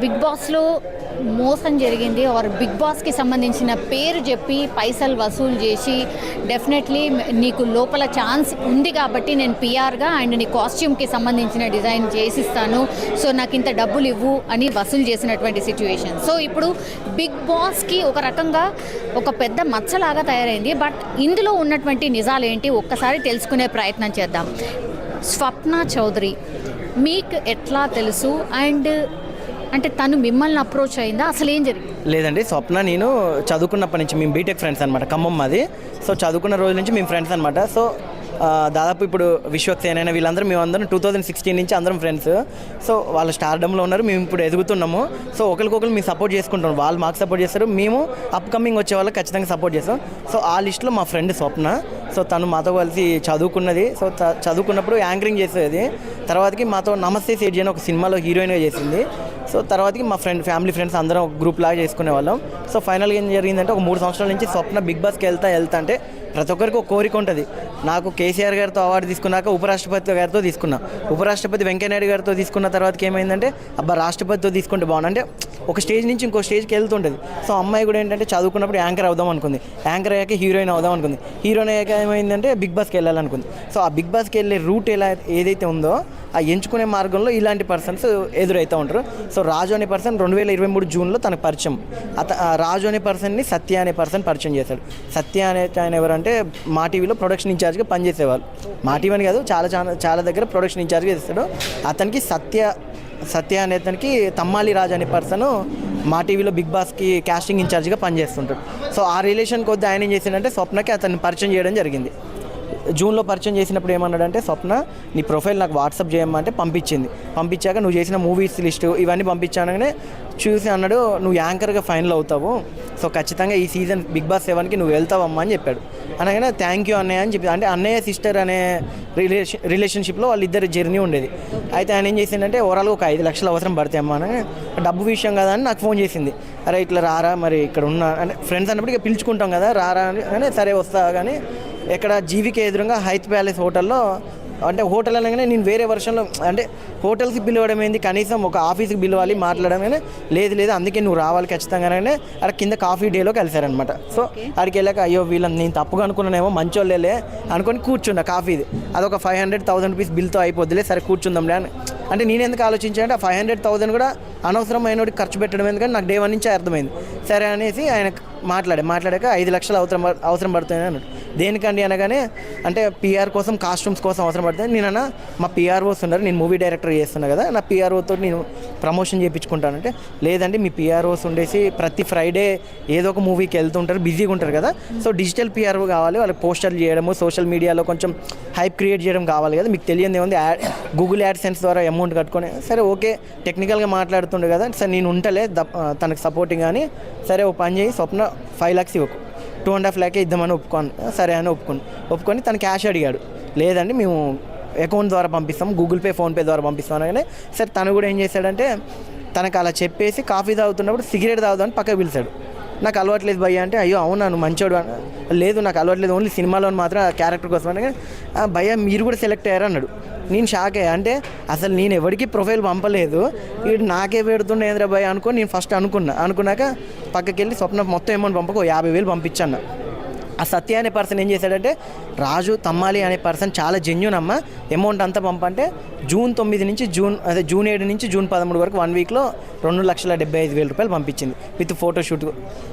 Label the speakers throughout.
Speaker 1: Big బాస్లో మోసం జరిగింది ఆర్ బిగ్ బాస్కి సంబంధించిన పేరు చెప్పి పైసలు వసూలు చేసి డెఫినెట్లీ నీకు లోపల ఛాన్స్ ఉంది కాబట్టి నేను పిఆర్గా అండ్ నీ కాస్ట్యూమ్కి సంబంధించిన డిజైన్ చేసిస్తాను, సో నాకు ఇంత డబ్బులు ఇవ్వు అని వసూలు చేసినటువంటి సిచ్యువేషన్. సో ఇప్పుడు బిగ్ బాస్కి ఒక రకంగా ఒక పెద్ద మచ్చలాగా తయారైంది. బట్ ఇందులో ఉన్నటువంటి నిజాలేంటి ఒక్కసారి తెలుసుకునే ప్రయత్నం చేద్దాం. స్వప్న చౌదరి మీకు ఎట్లా తెలుసు అండ్ అంటే తను మిమ్మల్ని అప్రోచ్ అయిందా, అసలు ఏం జరిగింది?
Speaker 2: లేదండి, స్వప్న నేను చదువుకున్నప్పటి నుంచి మేము బీటెక్ ఫ్రెండ్స్ అనమాట, ఖమ్మం మాది. సో చదువుకున్న రోజు నుంచి మేము ఫ్రెండ్స్ అనమాట. సో దాదాపు ఇప్పుడు విశ్వక్సేన వీళ్ళందరూ మేమందరం 2016 నుంచి అందరం ఫ్రెండ్స్. సో వాళ్ళు స్టార్డమ్లో ఉన్నారు, మేము ఇప్పుడు ఎదుగుతున్నాము. సో ఒకరికొకరు మేము సపోర్ట్ చేసుకుంటాం, వాళ్ళు మాకు సపోర్ట్ చేస్తారు, మేము అప్కమింగ్ వచ్చే వాళ్ళకి ఖచ్చితంగా సపోర్ట్ చేస్తాం. సో ఆ లిస్ట్లో మా ఫ్రెండ్ స్వప్న. సో తను మాతో కలిసి చదువుకున్నది. సో చదువుకున్నప్పుడు యాంకరింగ్ చేసేది. తర్వాతకి మాతో నమస్తే సేఠ్ అని ఒక సినిమాలో హీరోయిన్గా చేసింది. సో తర్వాతకి మా ఫ్యామిలీ ఫ్రెండ్స్ అందరం గ్రూప్ లాగా చేసుకునే వాళ్ళం. సో ఫైనల్గా ఏం జరిగిందంటే ఒక 3 సంవత్సరాల నుంచి స్వప్న బిగ్ బాస్కి వెళ్తా అంటే ప్రతి ఒక్కరికి ఒక కోరిక ఉంటుంది. నాకు కేసీఆర్ గారితో అవార్డు తీసుకున్నాక ఉపరాష్ట్రపతి గారితో తీసుకున్నా, ఉపరాష్ట్రపతి వెంకయ్యనాయుడు గారితో తీసుకున్న తర్వాతకి ఏమైందంటే అబ్బా రాష్ట్రపతితో తీసుకుంటే బాగుంది అంటే ఒక స్టేజ్ నుంచి ఇంకో స్టేజ్కి వెళ్తుంటుంది. సో అమ్మాయి కూడా ఏంటంటే చదువుకున్నప్పుడు యాంకర్ అవుదాం అనుకుంది, యాంకర్ అయ్యాక హీరోయిన్ అవుదాం అనుకుంది, హీరోయిన్ అయ్యాక ఏమైందంటే బిగ్ బాస్కి వెళ్ళాలనుకుంది. సో ఆ బిగ్ బాస్కి వెళ్ళే రూట్ ఏదైతే ఉందో ఆ ఎంచుకునే మార్గంలో ఇలాంటి పర్సన్స్ ఎదురవుతూ ఉంటారు. సో రాజు అనే పర్సన్ 2023 జూన్లో తనకు పరిచయం. రాజు అనే పర్సన్ని సత్య అనే పర్సన్ పరిచయం చేశాడు. సత్య అనే ఆయన ఎవరంటే మా టీవీలో ప్రొడక్షన్ ఇన్ఛార్జ్గా పనిచేసేవాళ్ళు. మా టీవీ అని కాదు, చాలా దగ్గర ప్రొడక్షన్ ఇన్ఛార్జ్గా చేస్తాడు. అతనికి సత్య అనే అతనికి తమ్మాలి రాజు అనే పర్సన్ మా టీవీలో బిగ్ బాస్కి కాస్టింగ్ ఇన్ఛార్జ్గా పనిచేస్తుంటాడు. సో ఆ రిలేషన్ కొద్ది ఆయన ఏం చేసిందంటే స్వప్నకి అతన్ని పరిచయం చేయడం జరిగింది. జూన్లో పరిచయం చేసినప్పుడు ఏమన్నాడంటే స్వప్న నీ ప్రొఫైల్ నాకు వాట్సాప్ చేయమంటే పంపించాక నువ్వు చేసిన మూవీస్ లిస్టు ఇవన్నీ పంపించానగానే చూసి అన్నాడు నువ్వు యాంకర్గా ఫైనల్ అవుతావు, సో ఖచ్చితంగా ఈ సీజన్ బిగ్ బాస్ 7కి నువ్వు వెళ్తావమ్మా అని చెప్పాడు. అనగానే థ్యాంక్ యూ అన్నయ్య అని చెప్పి, అంటే అన్నయ్య సిస్టర్ అనే రిలేషన్షిప్లో వాళ్ళిద్దరు జర్నీ ఉండేది. అయితే ఆయన ఏం చేసిందంటే ఓవరాల్గా ఒక 5 లక్షలు అవసరం పడతాయమ్మా అని, డబ్బు విషయం కదా అని నాకు ఫోన్ చేసింది. అరే ఇట్లా రారా మరి ఇక్కడ ఉన్న అంటే ఫ్రెండ్స్ అన్నప్పుడు ఇక పిలుచుకుంటాం కదా రారా అని, సరే వస్తా కానీ ఎక్కడ జీవికి ఎదురుగా హైత్ ప్యాలెస్ హోటల్లో, అంటే హోటల్ అనగానే నేను వేరే వర్షన్లో అంటే హోటల్కి పిలవడం ఏంది, కనీసం ఒక ఆఫీస్కి పిలవాలి మాట్లాడమే లేదు అందుకే నువ్వు రావాలి ఖచ్చితంగానే అక్కడ కింద కాఫీ డేలో కలిసారనమాట. సో అక్కడికి వెళ్ళాక అయ్యో వీళ్ళని నేను తప్పుగా అనుకున్నానేమో మంచోళ్ళే అనుకొని కూర్చున్నా. కాఫీది అదొక 500,000 రూపీస్ బిల్తో అయిపోద్దిలే, సరే కూర్చుందాంలే అని. అంటే నేను ఎందుకు ఆలోచించానంటే ఆ 500,000 కూడా అనవసరమైనోడికి ఖర్చు పెట్టడం ఎందుకంటే నాకు డే 1 నుంచి అర్థమైంది. సరే అనేసి ఆయన మాట్లాడాక 5 లక్షలు అవసరం పడుతుంది అన్నాడు. దేనికండి అనగానే అంటే పిఆర్ కోసం కాస్ట్యూమ్స్ కోసం అవసరం పడుతుంది. నేనన్నా మా పిఆర్ఓస్ ఉన్నారు, నేను మూవీ డైరెక్టర్ చేస్తున్నా కదా, నా పిఆర్ఓతో నేను ప్రమోషన్ చేయించుకుంటానంటే లేదండి మీ పిఆర్ఓస్ ఉండేసి ప్రతి ఫ్రైడే ఏదో ఒక మూవీకి వెళ్తుంటారు, బిజీగా ఉంటారు కదా, సో డిజిటల్ పిఆర్ఓ కావాలి, వాళ్ళకి పోస్టర్లు చేయడము సోషల్ మీడియాలో కొంచెం హైప్ క్రియేట్ చేయడం కావాలి కదా, మీకు తెలియదు ఏముంది గూగుల్ యాడ్సెన్స్ ద్వారా అమౌంట్ కట్టుకొని సరే ఓకే టెక్నికల్గా మాట్లాడుతుండే కదా, సరే నేను ఉంటలే తనకు సపోర్టింగ్ అని, సరే ఓ పని చేయి స్వప్న 5 lakhs ఇవ్వకు 2.5 lakh ఇద్దామని సరే అని ఒప్పుకొని తను క్యాష్ అడిగాడు. లేదండి మేము అకౌంట్ ద్వారా పంపిస్తాం, గూగుల్ పే ఫోన్పే ద్వారా పంపిస్తాం అనగానే సరే తను కూడా ఏం చేశాడంటే తనకు అలా చెప్పేసి కాఫీ తాగుతున్నప్పుడు సిగరెట్ తాగుదామని పక్కకు పిలిచాడు. నాకు అలవాట్లేదు భయ్య అంటే అయ్యో అవునా నువ్వు మంచోడు, లేదు నాకు అలవాట్లేదు ఓన్లీ సినిమాలో మాత్రం ఆ క్యారెక్టర్ కోసం అనగా భయ్య మీరు కూడా సెలెక్ట్ అయ్యారు అన్నాడు. నేను షాక్ అయ్యా, అంటే అసలు నేను ఎవరికి ప్రొఫైల్ పంపలేదు, వీడు నాకే పెడుతుండే ఏంద్రా భయ్య అనుకో నేను ఫస్ట్ అనుకున్నాక పక్కకి వెళ్ళి స్వప్న మొత్తం అమౌంట్ పంపకు 50,000 పంపించాను. ఆ సత్య అనే పర్సన్ ఏం చేశాడంటే రాజు తమ్మాలి అనే పర్సన్ చాలా జెన్యూన్ అమ్మ అమౌంట్ అంతా పంపంటే జూన్ 9 నుంచి జూన్ 7 నుంచి జూన్ 13 వరకు 1 వీక్లో 2,75,000 రూపాయలు పంపించింది విత్ ఫోటోషూట్.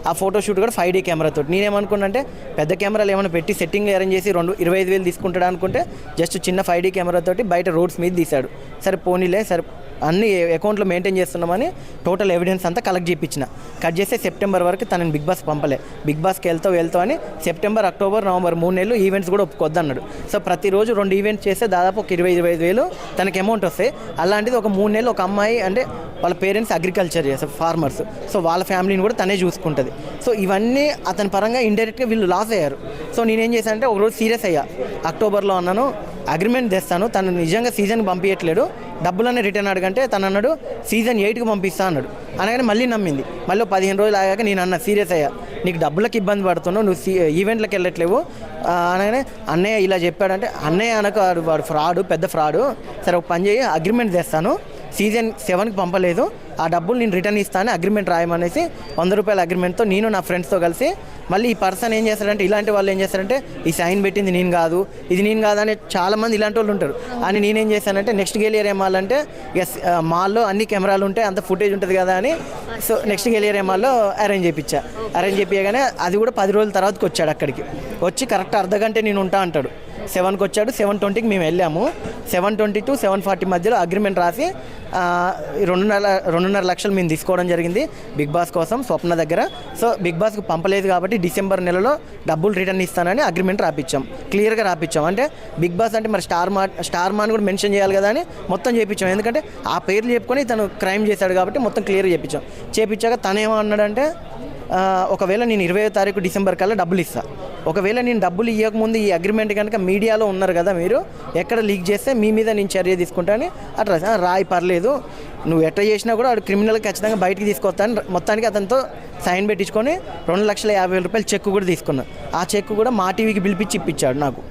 Speaker 2: ఆ ఫోటోషూట్ కూడా 5D కెమెరాతో. నేనేమనుకున్నా అంటే పెద్ద కెమెరాలు ఏమైనా పెట్టి సెట్టింగ్ అరేంజ్ చేసి 25,000 తీసుకుంటాడు అనుకుంటే జస్ట్ చిన్న 5D కెమెరాతోటి బయట రోడ్స్ మీద తీశాడు. సరే పోనీలే సరే అన్ని అకౌంట్లో మెయింటైన్ చేస్తున్నామని టోటల్ ఎవిడెన్స్ అంతా కలెక్ట్ చేయించిన. కట్ చేస్తే సెప్టెంబర్ వరకు తనని బిగ్ బాస్ పంపలే. బిగ్ బాస్కి వెళ్తావు అని సెప్టెంబర్ అక్టోబర్ నవంబర్ 3 నెలలు ఈవెంట్స్ కూడా ఒప్పుకొద్దన్నాడు. సో ప్రతిరోజు 2 ఈవెంట్స్ చేస్తే దాదాపు ఒక 20,000 తనకి అమౌంట్ వస్తాయి. అలాంటిది ఒక 3 నెలలు ఒక అమ్మాయి అంటే వాళ్ళ పేరెంట్స్ అగ్రికల్చర్ చేస్తారు ఫార్మర్స్, సో వాళ్ళ ఫ్యామిలీని కూడా తనే చూసుకుంటుంది. సో ఇవన్నీ అతని పరంగా ఇండైరెక్ట్గా వీళ్ళు లాస్ అయ్యారు. సో నేనేం చేశానంటే ఒకరోజు సీరియస్ అయ్యా, అక్టోబర్లో అన్నాను అగ్రిమెంట్ తెస్తాను, తను నిజంగా సీజన్కి పంపించట్లేడు డబ్బులన్నీ రిటర్న్ అడగంటే తను అన్నాడు సీజన్ 8కి పంపిస్తా అన్నాడు. అనగానే మళ్ళీ నమ్మింది. మళ్ళీ 15 రోజులు ఆగాక నేను అన్న సీరియస్ అయ్యా, నీకు డబ్బులకు ఇబ్బంది పడుతున్నావు, నువ్వు ఈవెంట్లకు వెళ్ళట్లేవు అనగానే అన్నయ్య ఇలా చెప్పాడంటే అన్నయ్య అనక వాడు ఫ్రాడు, పెద్ద ఫ్రాడు, సరే ఒక పని చేయి అగ్రిమెంట్ తెస్తాను సీజన్ 7కి పంపలేదు, ఆ డబ్బులు నేను రిటర్న్ ఇస్తాను అగ్రిమెంట్ రాయమనేసి 100 రూపాయల అగ్రిమెంట్తో నేను నా ఫ్రెండ్స్తో కలిసి మళ్ళీ ఈ పర్సన్ ఏం చేస్తారంటే, ఇలాంటి వాళ్ళు ఏం చేస్తారంటే ఈ సైన్ పెట్టింది నేను కాదు, ఇది నేను కాదు అని చాలామంది ఇలాంటి వాళ్ళు ఉంటారు. అని నేనేం చేశానంటే నెక్స్ట్ గెలియర్ ఏమాలంటే ఎస్ మాల్లో అన్ని కెమెరాలు ఉంటాయి, అంత ఫుటేజ్ ఉంటుంది కదా అని సో నెక్స్ట్ గెలియర్ ఏమాల్లో అరేంజ్ చేయించగానే అది కూడా 10 రోజుల తర్వాతకి వచ్చాడు. అక్కడికి వచ్చి కరెక్ట్ అర్ధగంట నేను ఉంటా అంటాడు. 7కి వచ్చాడు, 7:20కి మేము వెళ్ళాము. 7:20 to 7:40 మధ్యలో అగ్రిమెంట్ రాసి 2.5 లక్షలు మేము తీసుకోవడం జరిగింది బిగ్ బాస్ కోసం స్వప్న దగ్గర. సో బిగ్ బాస్కి పంపలేదు కాబట్టి డిసెంబర్ నెలలో డబ్బులు రిటర్న్ ఇస్తానని అగ్రిమెంట్ రాపించాం, క్లియర్గా రాపించాం. అంటే బిగ్ బాస్ అంటే మరి స్టార్ మాన్ కూడా మెన్షన్ చేయాలి కదా అని మొత్తం చేయించాం. ఎందుకంటే ఆ పేర్లు చెప్పుకొని తను క్రైమ్ చేశాడు కాబట్టి మొత్తం క్లియర్గా చేయించాక తను ఏమన్నాడంటే ఒకవేళ నేను 20వ తారీఖు డిసెంబర్ కల్లా డబ్బులు ఇస్తాను, ఒకవేళ నేను డబ్బులు ఇవ్వకముందు ఈ అగ్రిమెంట్ కనుక మీడియాలో ఉన్నారు కదా మీరు ఎక్కడ లీక్ చేస్తే మీ మీద నేను చర్య తీసుకుంటాను అట్లా రాయి పర్లేదు, నువ్వు ఎట్లా చేసినా కూడా వాడు క్రిమినల్ ఖచ్చితంగా బయటికి తీసుకొస్తాను. మొత్తానికి అతనితో సైన్ పెట్టించుకొని 2,50,000 రూపాయలు చెక్ కూడా తీసుకున్నాను. ఆ చెక్ కూడా మా టీవీకి పిలిపించి ఇప్పించాడు నాకు,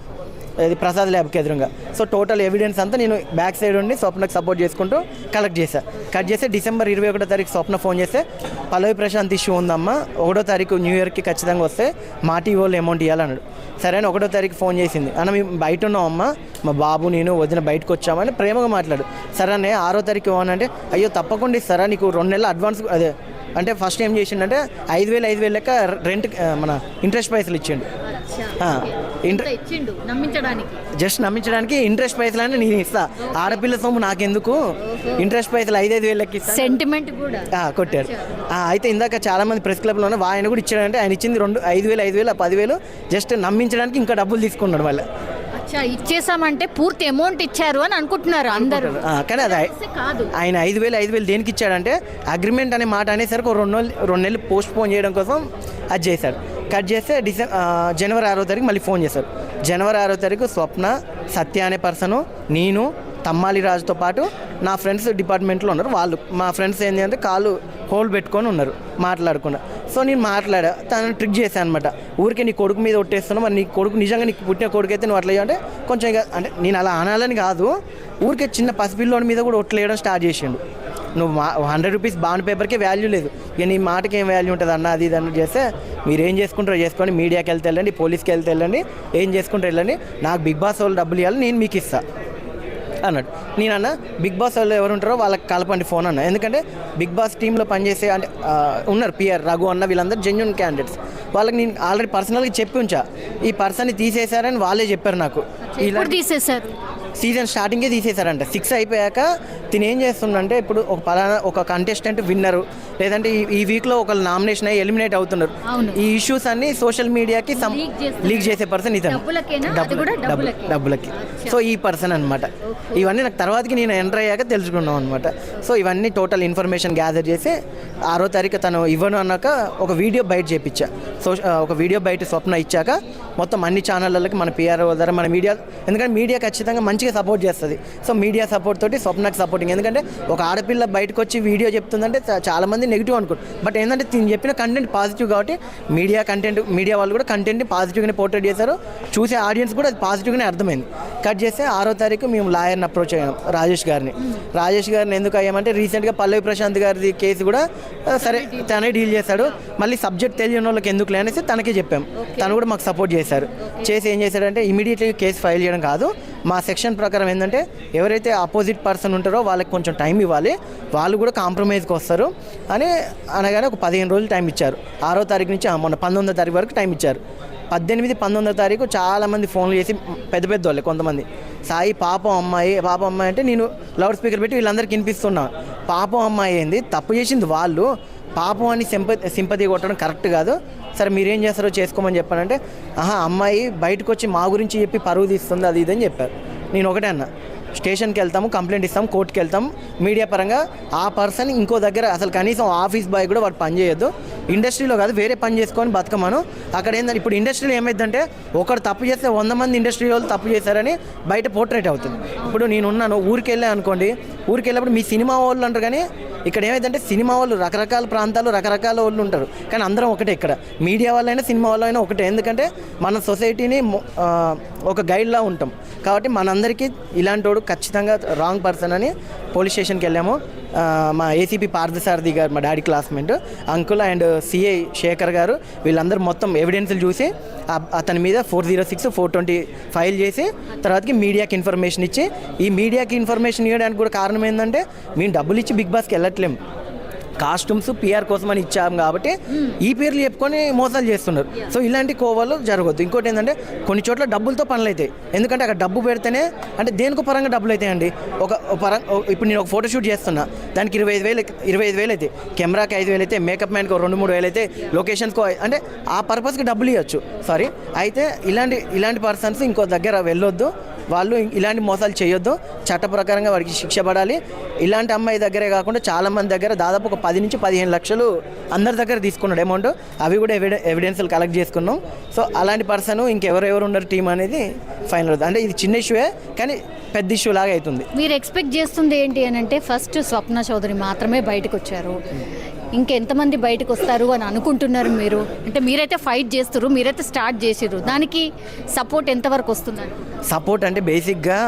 Speaker 2: అది ప్రసాద్ ల్యాబ్కి ఎదురుగా. సో టోటల్ ఎవిడెన్స్ అంతా నేను బ్యాక్ సైడ్ ఉండి స్వప్నకు సపోర్ట్ చేసుకుంటూ కట్ చేస్తే డిసెంబర్ 21వ తారీఖు స్వప్న ఫోన్ చేస్తే పల్లవి ప్రశాంత్ ఇష్యూ ఉందమ్మా, 1వ తారీఖు న్యూ ఇయర్కి ఖచ్చితంగా వస్తే మా టీవీ వాళ్ళు అమౌంట్ ఇవ్వాలన్నాడు. సరే అని 1వ తారీఖు ఫోన్ చేసింది, అన్న మేము బయట ఉన్నామమ్మా, మా బాబు నేను వదిన బయటకు వచ్చామని ప్రేమగా మాట్లాడు. సరే అనే 6వ తారీఖు ఇవ్వనంటే అయ్యో తప్పకుండా ఇస్తారా, నీకు 2 నెలలు అడ్వాన్స్ అదే అంటే ఫస్ట్ ఏం చేసిండంటే 5,000 లెక్క రెంట్ మన ఇంట్రెస్ట్ పైసలు ఇచ్చిండు. జస్ట్ నమ్మించడానికి ఇంట్రెస్ట్ పైసలు అని నేను ఇస్తా, ఆడపిల్ల సొమ్ము నాకెందుకు, ఇంట్రెస్ట్ పైసలు 5,000 లెక్క ఇస్తా సెంటిమెంట్ కూడా కొట్టాడు. అయితే ఇందాక చాలా మంది ప్రెస్ క్లబ్లో ఉన్న ఆయన కూడా ఇచ్చాడంటే ఆయన ఇచ్చింది 5,000 10,000 జస్ట్ నమ్మించడానికి ఇంకా డబ్బులు తీసుకున్నాడు వాళ్ళ.
Speaker 1: ఇచ్చేసామంటే పూర్తి అమౌంట్ ఇచ్చారు అని అనుకుంటున్నారు అందరూ,
Speaker 2: కానీ అది కాదు. ఆయన 5,000 దేనికి ఇచ్చాడంటే అగ్రిమెంట్ అనే మాట అనేసరికి 2 నెలలు పోస్ట్ పోన్ చేయడం కోసం అది చేశాడు. కట్ చేస్తే జనవరి 6వ తారీఖు మళ్ళీ ఫోన్ చేశారు. జనవరి 6వ తారీఖు స్వప్న, సత్య అనే పర్సను, నేను, తమ్మాలి రాజుతో పాటు నా ఫ్రెండ్స్ డిపార్ట్మెంట్లో ఉన్నారు. వాళ్ళు మా ఫ్రెండ్స్ ఏంటి అంటే కాళ్ళు హోల్డ్ పెట్టుకొని ఉన్నారు మాట్లాడకుండా. సో నేను మాట్లాడా, తను ట్రిక్ చేశాను అనమాట. ఊరికే నీ కొడుకు మీద ఒట్టేస్తున్నావు, మరి నీ కొడుకు నిజంగా నీకు పుట్టిన కొడుకు అయితే నువ్వు అట్లా అంటే కొంచెం ఇక అంటే నేను అలా అనాలని కాదు, ఊరికే చిన్న పసిపిల్లోని మీద కూడా ఒట్లేయడం స్టార్ట్ చేసిండు. నువ్వు 100 రూపీస్ బాండ్ పేపర్కే వాల్యూ లేదు, ఇక నీ మాటకి ఏం వాల్యూ ఉంటుంది అన్న అది అన్నట్టు చేస్తే మీరు ఏం చేసుకుంటారో చేసుకోండి, మీడియాకి వెళ్తే వెళ్ళండి, పోలీస్కి వెళ్తే వెళ్ళండి, ఏం చేసుకుంటారో వెళ్ళండి, నాకు బిగ్ బాస్ వాళ్ళు డబ్బులు ఇవ్వాలి, నేను మీకు ఇస్తాను అన్నాడు. నేనన్నా బిగ్ బాస్ వాళ్ళు ఎవరు ఉంటారో వాళ్ళకి కలపండి ఫోన్ అన్న, ఎందుకంటే బిగ్ బాస్ టీంలో పనిచేసే అంటే ఉన్నారు పిఆర్ రఘు అన్న, వీళ్ళందరూ జెన్యూన్ క్యాండిడేట్స్, వాళ్ళకి నేను ఆల్రెడీ పర్సనల్గా చెప్పి ఉంచా, ఈ పర్సన్ని తీసేశారని వాళ్ళే చెప్పారు నాకు. ఇలా తీసేశారు సీజన్ స్టార్టింగే తీసేశారంట. 6 అయిపోయాక తిని ఏం చేస్తుందంటే ఇప్పుడు ఒక కంటెస్టెంట్ విన్నరు లేదంటే ఈ వీక్లో ఒకళ్ళు నామినేషన్ అయ్యి ఎలిమినేట్ అవుతున్నారు, ఈ ఇష్యూస్ అన్ని సోషల్ మీడియాకి లీక్ చేసే పర్సన్ ఇతను, డబ్బులకి. సో ఈ పర్సన్ అనమాట. ఇవన్నీ నాకు తర్వాతకి నేను ఎంటర్ అయ్యాక తెలుసుకున్నాం అనమాట. సో ఇవన్నీ టోటల్ ఇన్ఫర్మేషన్ గ్యాదర్ చేసి 6వ తారీఖు తను ఇవ్వను అన్నాక ఒక వీడియో బయట చేయించా. ఒక వీడియో బయట స్వప్న ఇచ్చాక మొత్తం అన్ని ఛానళ్ళకి మన పిఆర్ ద్వారా మన మీడియా, ఎందుకంటే మీడియా ఖచ్చితంగా మంచిగా సపోర్ట్ చేస్తుంది. సో మీడియా సపోర్ట్ తోటి స్వప్నకి సపోర్టింగ్, ఎందుకంటే ఒక ఆడపిల్ల బయటకు వచ్చి వీడియో చెప్తుందంటే చాలామంది నెగిటివ్ అనుకోరు, బట్ ఏంటంటే నేను చెప్పిన కంటెంట్ పాజిటివ్ కాబట్టి మీడియా వాళ్ళు కూడా కంటెంట్ని పాజిటివ్గానే పోర్ట్రేట్ చేశారు, చూసే ఆడియన్స్ కూడా అది పాజిటివ్గానే అర్థమైంది. కట్ చేస్తే 6వ తారీఖు మేము లాయర్ని అప్రోచ్ అయ్యాం, రాజేష్ గారిని ఎందుకు అయ్యామంటే రీసెంట్గా పల్లవి ప్రశాంత్ గారి కేసు కూడా సరే తనే డీల్ చేశాడు, మళ్ళీ సబ్జెక్ట్ తెలియని వాళ్ళకి ఎందుకు లేనేసి తనకే చెప్పాం, తను కూడా మాకు సపోర్ట్ చేసి ఏం చేశాడంటే ఇమీడియట్లీ కేసు ఫైల్ చేయడం కాదు, మా సెక్షన్ ప్రకారం ఏంటంటే ఎవరైతే ఆపోజిట్ పర్సన్ ఉంటారో వాళ్ళకి కొంచెం టైం ఇవ్వాలి, వాళ్ళు కూడా కాంప్రమైజ్కి వస్తారు అని అనగానే ఒక 15 రోజులు టైం ఇచ్చారు. 6వ తారీఖు నుంచి మొన్న 19వ తారీఖు వరకు టైం ఇచ్చారు. 18, 19వ తారీఖు చాలామంది ఫోన్లు చేసి పెద్ద వాళ్ళే కొంతమంది సాయి పాపం అమ్మాయి అంటే నేను లౌడ్ స్పీకర్ పెట్టి వీళ్ళందరికీ వినిపిస్తున్నా, పాపం అమ్మాయి ఏంది, తప్పు చేసింది వాళ్ళు, పాపం అని సింపతి కొట్టడం కరెక్ట్ కాదు, సరే మీరేం చేస్తారో చేసుకోమని చెప్పానంటే అమ్మాయి బయటకు వచ్చి మా గురించి చెప్పి పరువు తీస్తుంది అది ఇదని చెప్పారు. నేను ఒకటే అన్న, స్టేషన్కి వెళ్తాము, కంప్లైంట్ ఇస్తాం, కోర్టుకి వెళ్తాం, మీడియా పరంగా ఆ పర్సన్ ఇంకో దగ్గర అసలు కనీసం ఆఫీస్ బాయ్ కూడా వాడు పని చేయొద్దు, ఇండస్ట్రీలో కాదు వేరే పని చేసుకొని బతకమను. అక్కడ ఏంటంటే ఇప్పుడు ఇండస్ట్రీలో ఏమైందంటే ఒకరు తప్పు చేస్తే 100 మంది ఇండస్ట్రీ వాళ్ళు తప్పు చేశారని బయట పోర్ట్రేట్ అవుతుంది. ఇప్పుడు నేనున్నాను ఊరికి వెళ్ళా అనుకోండి, ఊరికి వెళ్ళినప్పుడు మీ సినిమా వాళ్ళు అంటారు, కానీ ఇక్కడ ఏమైందంటే సినిమా వాళ్ళు రకరకాల ప్రాంతాలు రకరకాల వాళ్ళు ఉంటారు, కానీ అందరం ఒకటే. ఇక్కడ మీడియా వాళ్ళైనా సినిమా వాళ్ళైనా ఒకటే, ఎందుకంటే మన సొసైటీని ఒక గైడ్లా ఉంటాం కాబట్టి మనందరికీ ఇలాంటి వాడు ఖచ్చితంగా రాంగ్ పర్సన్ అని పోలీస్ స్టేషన్కి వెళ్ళాము. మా ఏసీపీ పార్థసారథి గారు, మా daddy classmate uncle, and CI Shekhar గారు, వీళ్ళందరూ మొత్తం ఎవిడెన్స్లు చూసి అతని మీద 406, 420 ఫైల్ చేసి తర్వాతకి మీడియాకి ఇన్ఫర్మేషన్ ఇచ్చి, ఈ మీడియాకి ఇన్ఫర్మేషన్ ఇవ్వడానికి కూడా కారణం ఏంటంటే మేము డబ్బులు ఇచ్చి బిగ్ బాస్కి వెళ్ళట్లేము, కాస్ట్యూమ్స్ పిఆర్ కోసం అని ఇచ్చాము కాబట్టి ఈ పేర్లు చెప్పుకొని మోసాలు చేస్తున్నారు. సో ఇలాంటి కోవాలు జరగద్దు. ఇంకోటి ఏంటంటే కొన్ని చోట్ల డబ్బులతో పనులు అవుతాయి. ఎందుకంటే అక్కడ డబ్బు పెడితేనే అంటే దేనికో పరంగా డబ్బులు అవుతాయండి. ఇప్పుడు నేను ఒక ఫోటోషూట్ చేస్తున్నా, దానికి 25,000 అయితే, కెమెరాకి 5,000 అయితే, మేకప్ మ్యాన్కి 2-3 వేలు అయితే, లొకేషన్స్కో అంటే ఆ పర్పస్కి డబ్బులు ఇవ్వచ్చు. అయితే ఇలాంటి పర్సన్స్ ఇంకో దగ్గర వెళ్ళొద్దు, వాళ్ళు ఇలాంటి మోసాలు చేయొద్దు, చట్ట ప్రకారంగా వాడికి శిక్ష పడాలి. ఇలాంటి అమ్మాయి దగ్గరే కాకుండా చాలామంది దగ్గర దాదాపు ఒక 10 నుంచి 15 లక్షలు అందరి దగ్గర తీసుకున్నాడు అమౌంట్. అవి కూడా ఎవిడెన్స్లు కలెక్ట్ చేసుకున్నాం. సో అలాంటి పర్సన్ ఇంకెవరెవరు ఉన్నారు టీం అనేది ఫైనల్ అవుతుంది. అంటే ఇది చిన్న ఇష్యూయే కానీ పెద్ద ఇష్యూ లాగా అవుతుంది.
Speaker 1: మీరు ఎక్స్పెక్ట్ చేస్తుంది ఏంటి అని అంటే, ఫస్ట్ స్వప్న చౌదరి మాత్రమే బయటకు వచ్చారు, ఇంకెంతమంది బయటకు వస్తారు అని అనుకుంటున్నారు మీరు? అంటే మీరైతే ఫైట్ చేస్తారు, మీరైతే స్టార్ట్ చేసిర్రు, దానికి సపోర్ట్ ఎంతవరకు వస్తుందండి?
Speaker 2: సపోర్ట్ అంటే బేసిక్గా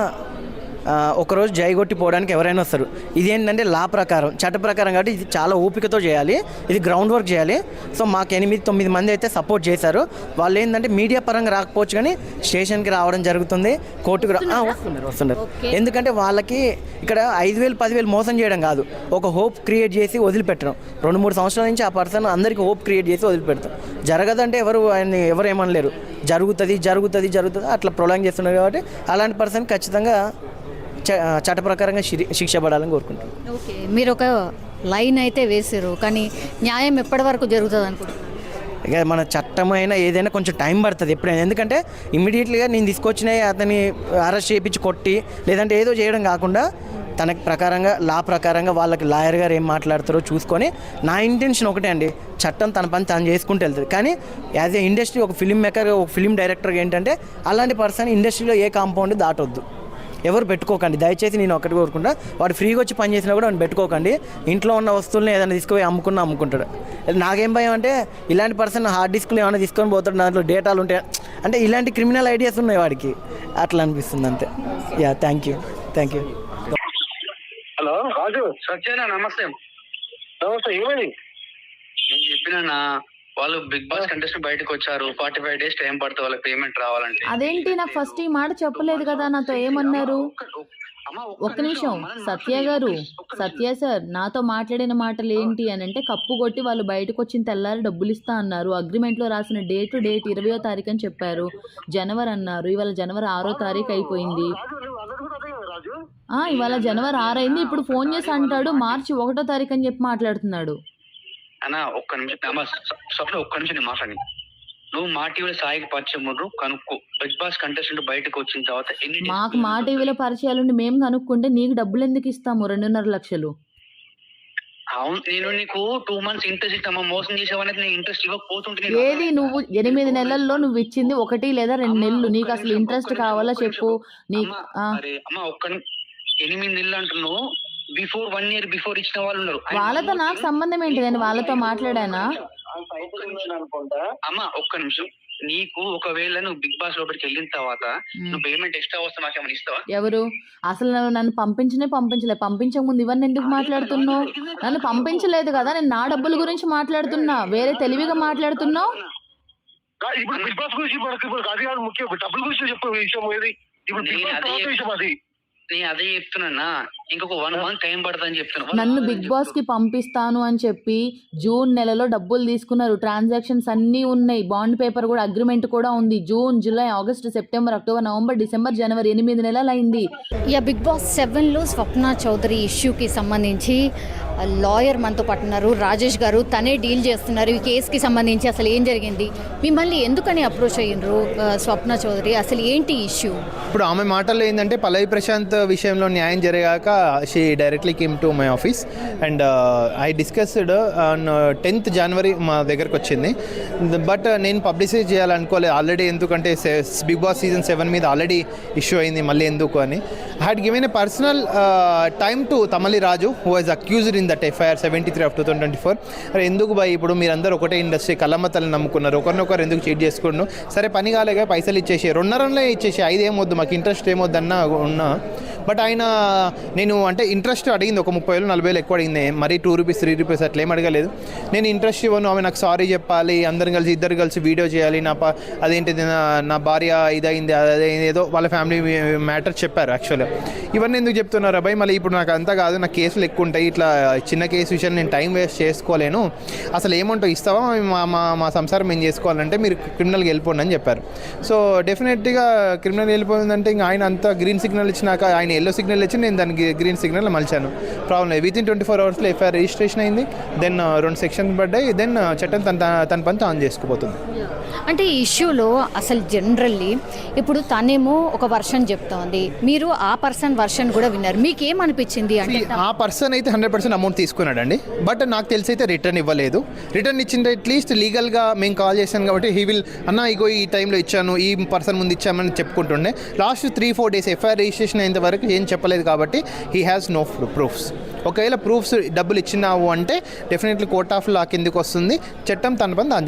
Speaker 2: ఒకరోజు జైగొట్టి పోవడానికి ఎవరైనా వస్తారు. ఇది ఏంటంటే లా ప్రకారం, చట్ట ప్రకారం కాబట్టి ఇది చాలా ఓపికతో చేయాలి, ఇది గ్రౌండ్ వర్క్ చేయాలి. సో మాకు 8-9 మంది అయితే సపోర్ట్ చేశారు. వాళ్ళు ఏంటంటే మీడియా పరంగా రాకపోవచ్చు కానీ స్టేషన్కి రావడం జరుగుతుంది, కోర్టుకు వస్తున్నారు. ఎందుకంటే వాళ్ళకి ఇక్కడ 5,000, 10,000 మోసం చేయడం కాదు, ఒక హోప్ క్రియేట్ చేసి వదిలిపెట్టడం. 2-3 సంవత్సరాల నుంచి ఆ పర్సన్ అందరికీ హోప్ క్రియేట్ చేసి వదిలిపెడతాం. జరగదంటే ఎవరు ఏమనలేరు, జరుగుతుంది అట్లా ప్రొలాంగ్ చేస్తున్నారు. కాబట్టి అలాంటి పర్సన్ ఖచ్చితంగా చట్ట ప్రకారంగా శిక్ష పడాలని కోరుకుంటున్నాను.
Speaker 1: ఓకే, మీరు ఒక లైన్ అయితే వేసారు, కానీ న్యాయం ఎప్పటి వరకు జరుగుతుంది అనుకుంటున్నారు?
Speaker 2: ఇక మన చట్టమైనా ఏదైనా కొంచెం టైం పడుతుంది ఎప్పుడైనా. ఎందుకంటే ఇమ్మీడియట్లీగా నేను తీసుకొచ్చిన అతన్ని అరెస్ట్ చేయించి కొట్టి లేదంటే ఏదో చేయడం కాకుండా తనకి ప్రకారంగా లా ప్రకారంగా వాళ్ళకి లాయర్ గారు ఏం మాట్లాడతారో చూసుకొని, నా ఇంటెన్షన్ ఒకటే అండి, చట్టం తన పని తను చేసుకుంటూ వెళ్తుంది. కానీ యాజ్ ఏ ఇండస్ట్రీ, ఒక ఫిలిం మేకర్, ఒక ఫిలిం డైరెక్టర్గా ఏంటంటే అలాంటి పర్సన్ ఇండస్ట్రీలో ఏ కాంపౌండ్ దాటొద్దు, ఎవరు పెట్టుకోకండి దయచేసి. నేను ఒకటి కోరుకుంటా, వాడు ఫ్రీగా వచ్చి పని చేసినా కూడా వాడిని పెట్టుకోకండి. ఇంట్లో ఉన్న వస్తువులను ఏదైనా తీసుకుపోయి అమ్ముకుంటాడు. నాకేం భయం అంటే ఇలాంటి పర్సన్ హార్డ్ డిస్క్లు ఏమైనా తీసుకొని పోతాడు, దాంట్లో డేటాలు ఉంటాయి, అంటే ఇలాంటి క్రిమినల్ ఐడియాస్ ఉన్నాయి వాడికి, అట్లా అనిపిస్తుంది అంతే. Yeah, thank you.
Speaker 3: హలో రాజు. సత్యేనా? నమస్తే. ఏమని నేను చెప్పినా, వాళ్ళు బిగ్ బాస్ కంటెస్టెంట్ బయటకు వచ్చారు, 45 days టైం పడుతుంది వాళ్ళకి పేమెంట్ రావాలంటే.
Speaker 4: అదేంటి, నాకు ఫస్ట్ ఈ మాట చెప్పలేదు కదా, నాతో ఏమన్నారు? ఒక్క నిమిషం సత్య గారు, సత్య సార్ నాతో మాట్లాడిన మాటలు ఏంటి అని అంటే, కప్పు కొట్టి వాళ్ళు బయటకు వచ్చిన తెల్లారి డబ్బులు ఇస్తా అన్నారు, అగ్రిమెంట్లో రాసిన డేట్ 20వ తారీఖు అని చెప్పారు, జనవరి అన్నారు, ఇవాళ జనవరి 6వ తారీఖు అయిపోయింది. ఇవాళ జనవరి 6 అయింది, ఇప్పుడు ఫోన్ చేసి అంటాడు మార్చి 1వ తారీఖు అని చెప్పి మాట్లాడుతున్నాడు.
Speaker 3: అన్నా ఒక్క నిమిషం స్వప్న, ఒక్క నిమిషం నేను మాట్లాడి. నువ్వు మా టీవీలో సాయికి పరిచయం కనుక్కో, బిగ్ బాస్ కంటెస్టెంట్ బయటకు వచ్చిన తర్వాత
Speaker 4: మాకు మా టీవీలో పరిచయాలుండి మేము కనుక్కుంటే నీకు డబ్బులు ఎందుకు ఇస్తాము? 2.5 లక్షలు.
Speaker 3: అవును, నేను నీకు 2 months ఇంట్రెస్ట్ ఇస్తామా, మోసం చేసావనేది నేను ఇంట్రెస్ట్ ఇవ్వకపోతుంటే.
Speaker 4: ఏది నువ్వు 8 నెలల్లో నువ్వు ఇచ్చింది 1 లేదా 2 నెలలు, నీకు అసలు ఇంట్రెస్ట్ కావాలా చెప్పు.
Speaker 3: అమ్మా ఒక్క 8 నెలలు అంటున్నావు, బిఫోర్ 1 year బిఫోర్ ఇచ్చిన వాళ్ళు ఉన్నారు.
Speaker 4: వాళ్ళతో నాకు సంబంధం ఏంటి? నేను వాళ్ళతో మాట్లాడానా?
Speaker 3: అమ్మా ఒక్క నిమిషం, నీకు ఒకవేళ నువ్వు బిగ్ బాస్ లోపలికి వెళ్ళిన తర్వాత నువ్వు పేమెంట్ ఎక్స్ట్రా వస్తే మాకేమైనా ఇస్తావా?
Speaker 4: ఎవరు అసలు నన్ను పంపించలే, పంపించక ముందు ఇవన్నీ ఎందుకు మాట్లాడుతున్నావు? నన్ను పంపించలేదు కదా, నేను నా డబ్బుల గురించి మాట్లాడుతున్నా, వేరే తెలివిగా మాట్లాడుతున్నావు.
Speaker 5: ఇప్పుడు బిగ్ బాస్ గురించి అది కాదు ముఖ్యం, డబ్బుల గురించి చెప్పే విషయం ఏది? ఇప్పుడు విషయం అది
Speaker 3: నేను అదే చెప్తున్నా, ఇంకొక 1 month టైం పడుతుందని చెప్తున్నా.
Speaker 4: నన్ను బిగ్ బాస్ కి పంపిస్తాను అని చెప్పి జూన్ నెలలో డబ్బులు తీసుకున్నారు, ట్రాన్సాక్షన్స్ అన్నీ ఉన్నాయి, బాండ్ పేపర్ కూడా, అగ్రిమెంట్ కూడా ఉంది. June, July, August, September, October, November, December, జనవరి 8 నెలలు అయింది.
Speaker 1: బిగ్ బాస్ 7లో స్వప్న చౌదరి ఇష్యూకి సంబంధించి లాయర్ మనతో పట్టున్నారు, రాజేష్ గారు, తనే డీల్ చేస్తున్నారు ఈ కేసుకి సంబంధించి. అసలు ఏం జరిగింది, మిమ్మల్ని ఎందుకని అప్రోచ్ అయ్యిండ్రు స్వప్న చౌదరి, అసలు ఏంటి ఇష్యూ?
Speaker 6: ఇప్పుడు ఆమె మాటల్లో ఏంటంటే, పల్లవి ప్రశాంత్ విషయంలో న్యాయం జరిగాక she directly came to my office and I discussed on 10th January మా దగ్గరకు వచ్చింది. బట్ నేను పబ్లిసైజ్ చేయాలనుకోలేదు ఆల్రెడీ, ఎందుకంటే బిగ్ బాస్ సీజన్ 7 మీద ఆల్రెడీ ఇష్యూ అయింది, మళ్ళీ ఎందుకు అని. I had given a personal time to Tamali Raju, who was accused in that FIR 73 of 2024. అరే ఎందుకు బాయ్, ఇప్పుడు మీరందరూ ఒకటే ఇండస్ట్రీ, కళ్ళమ్మతల్ని నమ్ముకున్నారు, ఒకరినొకరు ఎందుకు చీట్ చేసుకున్నాను, సరే పని కాలేగా పైసలు ఇచ్చేసి 2.5 ఇచ్చేసి 5 ఏమొద్దు, మాకు ఇంట్రెస్ట్ ఏమొద్దు అన్న ఉన్నా. బట్ ఆయన నేను నేను అంటే ఇంట్రెస్ట్ అడిగింది ఒక 30,000 40,000 ఎక్కువ అడిగింది, మరీ 2 రూపీస్ 3 రూపీస్ అట్లా ఏం అడగలేదు. నేను ఇంట్రెస్ట్ ఇవ్వను, ఆమె నాకు సారీ చెప్పాలి, ఇద్దరు కలిసి వీడియో చేయాలి, అదేంటిది నా భార్య ఇదైంది అదే ఏదో వాళ్ళ ఫ్యామిలీ మ్యాటర్ చెప్పారు. యాక్చువల్గా ఇవన్నీ ఎందుకు చెప్తున్నారు అబ్బాయి, మళ్ళీ ఇప్పుడు నాకు అంతా కాదు, నాకు కేసులు ఎక్కువ ఉంటాయి, ఇట్లా చిన్న కేసు విషయాన్ని నేను టైం వేస్ట్ చేసుకోలేను, అసలు ఏమంటావు ఇస్తావా, మా సంసారం మేము చేసుకోవాలంటే మీరు క్రిమినల్కి వెళ్ళిపోండి అని చెప్పారు. సో డెఫినెట్గా క్రిమినల్ వెళ్ళిపోయిందంటే ఇంకా ఆయన అంతా గ్రీన్ సిగ్నల్ ఇచ్చినాక ఆయన ఎల్లో సిగ్నల్ ఇచ్చి నేను దానికి గ్రీన్ సిగ్నల్ మలిచాను. ప్రాబ్లం లేదు. వితిన్ 24 అవర్స్లో ఎఫ్ఐఆర్ రిజిస్ట్రేషన్ అయింది. దెన్ 2 సెక్షన్స్ పడ్డాయి. దెన్ చట్టం తన పని తాను చేసుకుపోతుంది.
Speaker 1: అంటే ఈ ఇష్యూలో అసలు జనరల్లీ ఇప్పుడు తనేమో ఒక వర్షన్ చెప్తోంది, మీరు ఆ పర్సన్ వర్షన్ కూడా విన్నారు, మీకేమనిపించింది? అంటే
Speaker 6: ఆ పర్సన్ అయితే 100% అమౌంట్ తీసుకున్నాడండి. బట్ నాకు తెలిసి అయితే రిటర్న్ ఇవ్వలేదు. రిటర్న్ ఇచ్చింది అట్లీస్ట్ లీగల్గా మేము కాల్ చేశాను కాబట్టి హీ విల్ అన్న ఇగో ఈ టైంలో ఇచ్చాను, ఈ పర్సన్ ముందు ఇచ్చామని చెప్పుకుంటుండే. లాస్ట్ 3-4 డేస్ ఎఫ్ఐఆర్ రిజిస్ట్రేషన్ అయినంత వరకు ఏం చెప్పలేదు కాబట్టి హీ హ్యాస్ నో ప్రూఫ్స్. ఒకవేళ ప్రూఫ్స్ డబ్బులు ఇచ్చినావు అంటే డెఫినెట్లీ కోర్ట్ ఆఫ్ లా కిందకి వస్తుంది, చట్టం తన పని తాను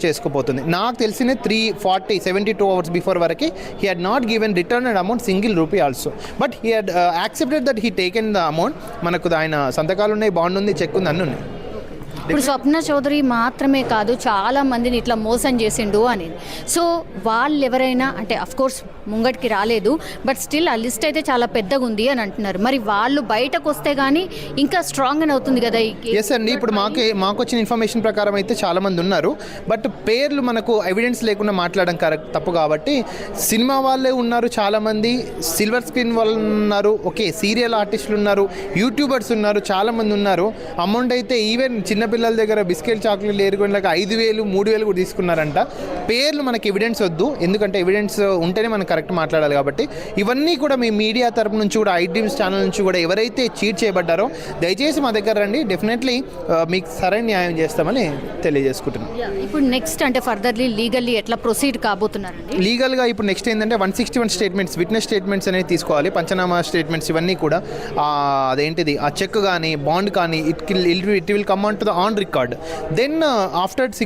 Speaker 6: చేసుకుపోతుంది. నాకు తెలిసిన 72 hours బిఫోర్ వరకు he had not given return amount single rupee also. But he had accepted that he taken the amount. మనకు ఆయన సంతకాలు ఉన్నాయి, బాండ్ ఉంది, చెక్ ఉంది, అన్నీ ఉన్నాయి.
Speaker 1: ఇప్పుడు స్వప్న చౌదరి మాత్రమే కాదు, చాలా మందిని ఇట్లా మోసం చేసిండు అని. సో వాళ్ళు ఎవరైనా అంటే అఫ్కోర్స్ ముంగటికి రాలేదు, బట్ స్టిల్ ఆ లిస్ట్ అయితే చాలా పెద్దగా ఉంది అని అంటున్నారు. మరి వాళ్ళు బయటకు వస్తే కానీ ఇంకా స్ట్రాంగ్ అని అవుతుంది కదా ఈ కేసు.
Speaker 6: ఎస్ అండి, ఇప్పుడు మాకు వచ్చిన ఇన్ఫర్మేషన్ ప్రకారం అయితే చాలామంది ఉన్నారు. బట్ పేర్లు మనకు ఎవిడెన్స్ లేకుండా మాట్లాడడం కరెక్ట్ తప్పు కాబట్టి సినిమా వాళ్ళే ఉన్నారు, చాలామంది సిల్వర్ స్క్రీన్ వాళ్ళు ఉన్నారు, ఓకే సీరియల్ ఆర్టిస్టులు ఉన్నారు, యూట్యూబర్స్ ఉన్నారు, చాలామంది ఉన్నారు. అమౌంట్ అయితే ఈవెన్ చిన్నపిల్లల దగ్గర బిస్కెట్ చాక్లెట్లు ఏరుకునేలాగా 5,000 3,000 కూడా తీసుకున్నారంట. పేర్లు మనకి ఎవిడెన్స్ వద్దు, ఎందుకంటే ఎవిడెన్స్ ఉంటేనే మనం కరెక్ట్ మాట్లాడాలి కాబట్టి. ఇవన్నీ కూడా మీ మీడియా తరపు నుంచి కూడా ఐడ్రీమ్స్ ఛానల్ నుంచి కూడా ఎవరైతే చీట్ చేయబడ్డారో దయచేసి మా దగ్గర రండి, డెఫినెట్లీ మీకు సరైన న్యాయం చేస్తామని తెలియజేసుకుంటున్నాం.
Speaker 1: ఇప్పుడు నెక్స్ట్ అంటే ఫర్దర్లీ లీగల్లీ ఎట్లా ప్రొసీడ్ కాబోతున్నారండి?
Speaker 6: లీగల్గా ఇప్పుడు నెక్స్ట్ ఏంటంటే 161 స్టేట్మెంట్స్, విట్నెస్ స్టేట్మెంట్స్ అనేవి తీసుకోవాలి, పంచనామా స్టేట్మెంట్స్ ఇవన్నీ కూడా. అదేంటిది ఆ చెక్ కానీ బాండ్ కానీ it will come on to the on record. Then after 6